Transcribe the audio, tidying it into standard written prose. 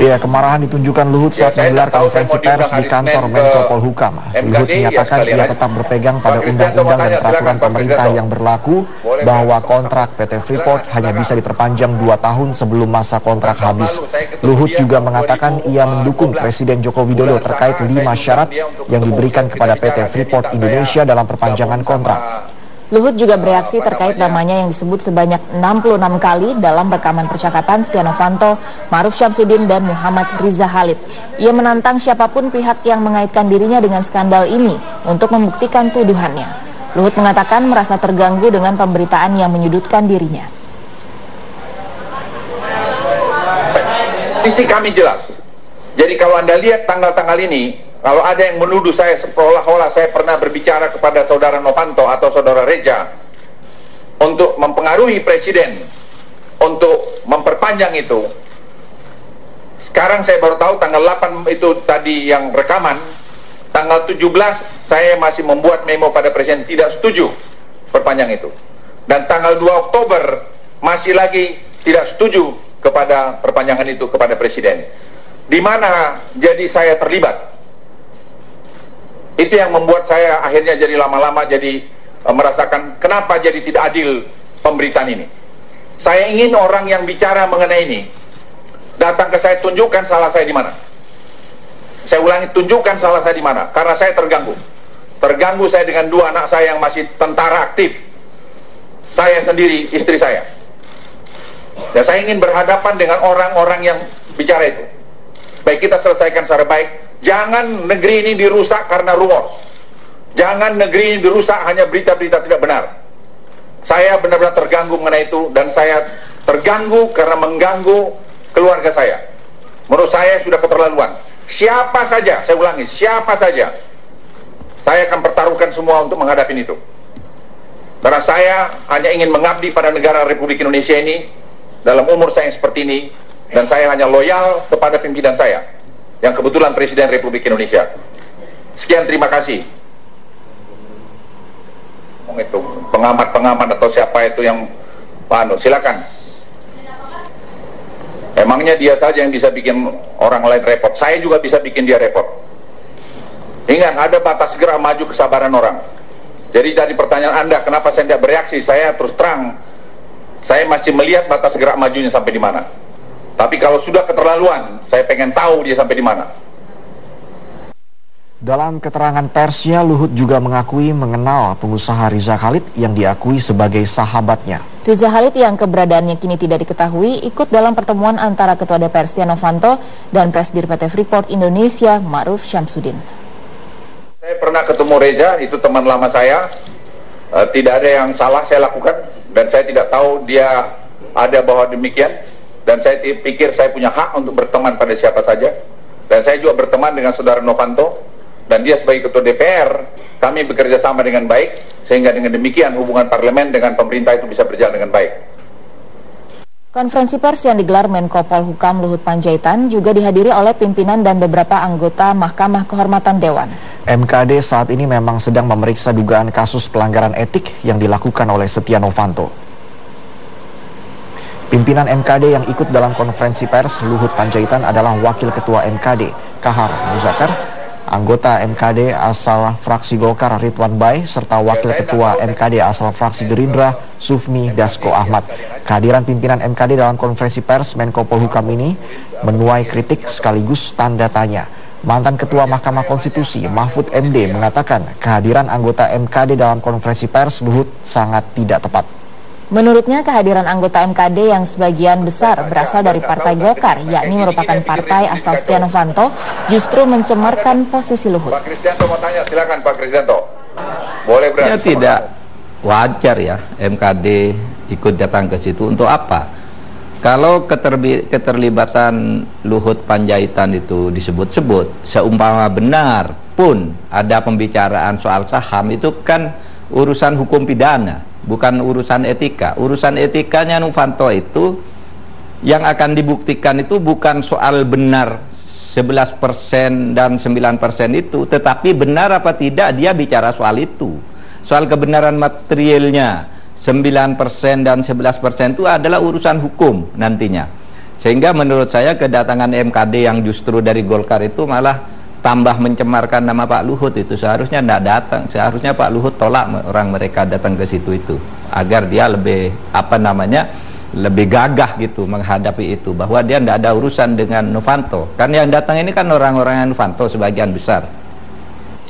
Ya, kemarahan ditunjukkan Luhut saat menggelar konferensi pers di kantor Menko Polhukam. Luhut menyatakan ia tetap berpegang pada undang-undang dan peraturan pemerintah yang berlaku bahwa kontrak PT Freeport hanya bisa diperpanjang 2 tahun sebelum masa kontrak habis. Luhut juga mengatakan ia mendukung Presiden Joko Widodo terkait 5 syarat yang diberikan kepada PT Freeport Indonesia dalam perpanjangan kontrak. Luhut juga bereaksi terkait namanya yang disebut sebanyak 66 kali dalam rekaman percakapan Setia Novanto, Ma'ruf Syamsuddin, dan Muhammad Riza Khalid. Ia menantang siapapun pihak yang mengaitkan dirinya dengan skandal ini untuk membuktikan tuduhannya. Luhut mengatakan merasa terganggu dengan pemberitaan yang menyudutkan dirinya. Visi kami jelas. Jadi kalau Anda lihat tanggal-tanggal ini, kalau ada yang menuduh saya seolah-olah saya pernah berbicara kepada saudara Novanto atau saudara Reja untuk mempengaruhi presiden untuk memperpanjang itu. Sekarang saya baru tahu tanggal 8 itu tadi yang rekaman. Tanggal 17 saya masih membuat memo pada presiden tidak setuju perpanjang itu. Dan tanggal 2 Oktober masih lagi tidak setuju kepada perpanjangan itu kepada presiden. Di mana jadi saya terlibat. Itu yang membuat saya akhirnya jadi lama-lama jadi merasakan kenapa jadi tidak adil pemberitaan ini. Saya ingin orang yang bicara mengenai ini datang ke saya, tunjukkan salah saya di mana. Saya ulangi, tunjukkan salah saya di mana, karena saya terganggu. Terganggu saya dengan 2 anak saya yang masih tentara aktif. Saya sendiri, istri saya. Dan saya ingin berhadapan dengan orang-orang yang bicara itu. Baik, kita selesaikan secara baik. Jangan negeri ini dirusak karena rumor. Jangan negeri ini dirusak hanya berita-berita tidak benar. Saya benar-benar terganggu mengenai itu, dan saya terganggu karena mengganggu keluarga saya. Menurut saya sudah keterlaluan. Siapa saja, saya ulangi, siapa saja, saya akan pertaruhkan semua untuk menghadapi itu. Karena saya hanya ingin mengabdi pada negara Republik Indonesia ini dalam umur saya yang seperti ini, dan saya hanya loyal kepada pimpinan saya yang kebetulan Presiden Republik Indonesia. Sekian, terima kasih. Itu pengamat-pengamat atau siapa itu yang silakan. Emangnya dia saja yang bisa bikin orang lain repot? Saya juga bisa bikin dia repot. Ingat, ada batas gerak maju kesabaran orang. Jadi dari pertanyaan Anda, kenapa saya tidak bereaksi? Saya terus terang, saya masih melihat batas gerak majunya sampai di mana. Tapi kalau sudah keterlaluan, saya pengen tahu dia sampai di mana. Dalam keterangan persnya, Luhut juga mengakui mengenal pengusaha Riza Khalid yang diakui sebagai sahabatnya. Riza Khalid yang keberadaannya kini tidak diketahui ikut dalam pertemuan antara Ketua DPR Setia Novanto dan Presidir PT Freeport Indonesia, Ma'ruf Syamsuddin. Saya pernah ketemu Reza, itu teman lama saya. Tidak ada yang salah saya lakukan, dan saya tidak tahu dia ada bahwa demikian. Dan saya pikir saya punya hak untuk berteman pada siapa saja. Dan saya juga berteman dengan saudara Novanto, dan dia sebagai ketua DPR, kami bekerja sama dengan baik, sehingga dengan demikian hubungan parlemen dengan pemerintah itu bisa berjalan dengan baik. Konferensi pers yang digelar Menko Polhukam Luhut Panjaitan juga dihadiri oleh pimpinan dan beberapa anggota Mahkamah Kehormatan Dewan. MKD saat ini memang sedang memeriksa dugaan kasus pelanggaran etik yang dilakukan oleh Setia Novanto. Pimpinan MKD yang ikut dalam konferensi pers Luhut Panjaitan adalah Wakil Ketua MKD Kahar Muzakar, anggota MKD asal fraksi Golkar Ridwan Bai, serta Wakil Ketua MKD asal fraksi Gerindra Sufmi Dasko Ahmad. Kehadiran pimpinan MKD dalam konferensi pers Menko Polhukam ini menuai kritik sekaligus tanda tanya. Mantan Ketua Mahkamah Konstitusi Mahfud MD mengatakan kehadiran anggota MKD dalam konferensi pers Luhut sangat tidak tepat. Menurutnya kehadiran anggota MKD yang sebagian besar berasal dari Partai Golkar, yakni merupakan partai asal Setia Novanto, justru mencemarkan posisi Luhut. Pak Kristianto mau tanya, silakan Pak Kristianto. Boleh berarti. Ya tidak wajar ya MKD ikut datang ke situ untuk apa? Kalau keterlibatan Luhut Panjaitan itu disebut-sebut, seumpama benar pun ada pembicaraan soal saham, itu kan urusan hukum pidana, bukan urusan etika. Urusan etikanya Novanto itu yang akan dibuktikan itu bukan soal benar 11% dan 9% itu, tetapi benar apa tidak dia bicara soal itu. Soal kebenaran materialnya 9% dan 11% itu adalah urusan hukum nantinya. Sehingga menurut saya kedatangan MKD yang justru dari Golkar itu malah tambah mencemarkan nama Pak Luhut. Itu seharusnya tidak datang. Seharusnya Pak Luhut tolak orang mereka datang ke situ itu, agar dia lebih lebih gagah gitu menghadapi itu, bahwa dia tidak ada urusan dengan Novanto. Kan yang datang ini kan orang-orang Novanto sebagian besar.